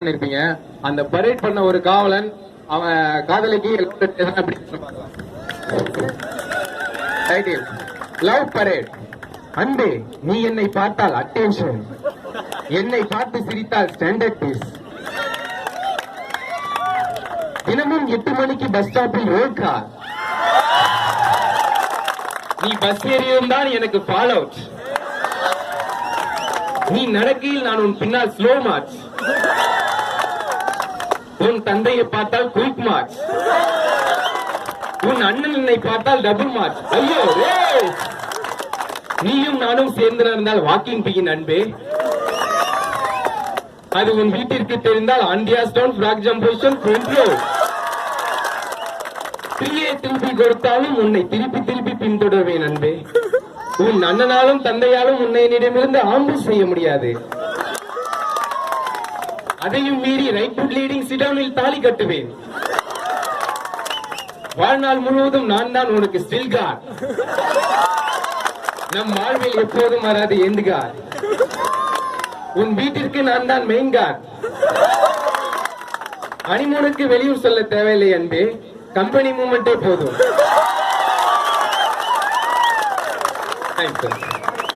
இருப்பீங்க. அந்த பரேட் பண்ண ஒரு காவலன் அவன் காதலிக்கு லவ் பரேட். அன்பே, நீ என்னை பார்த்தால் அட்டென்ஷன், என்னை பார்த்து சிரித்தால் ஸ்டாண்டர்ட் பீஸ். தினமும் 8 மணிக்கு பஸ் ஸ்டாப்பில் ரோல் கால். நீ பஸ் ஏறியும் தான் எனக்கு ஃபால் அவுட். நீ நடக்கையில் நான் உன் பின்னால் ஸ்லோ மார்ச். உன் தந்தையை பார்த்தால் குயிக் மார்ச், உன் அண்ணன் என்னை பார்த்தால் டபுள் மார்ச். ஐயோ, நீயும் நானும் சேர்ந்து நடந்தால் வாக்கிங் பிகின் அன்பே. அது உன் வீட்டிற்கு தெரிந்தால் ஆண்டியா ஸ்டோன் பிளாக் ஜம்பேஷன் திருப்பி கொடுத்தாலும் உன்னை திருப்பி திருப்பி பின்தொடர்வேன் அன்பே. உன் அண்ணனாலும் தந்தையாலும் உன்னை என்னிடமிருந்து ஆம்புஷ் செய்ய முடியாது. அதையும் மீறி ரைட் ஃபுட் லீடிங் சிடவுனில் தாலி கட்டுவேன். வாழ்நாள் முழுவதும் நான் தான் உனக்கு ஸ்டில் காட். நம் வாழ்வில் எப்போதும் வராது எந்த காட். உன் வீட்டிற்கு நான் தான் மெயின் காட். ஹனிமூனுக்கு வெளியூர் சொல்ல தேவையில்லை அன்பே, கம்பெனி மூமெண்டே போதும். தேங்க்ஸ்.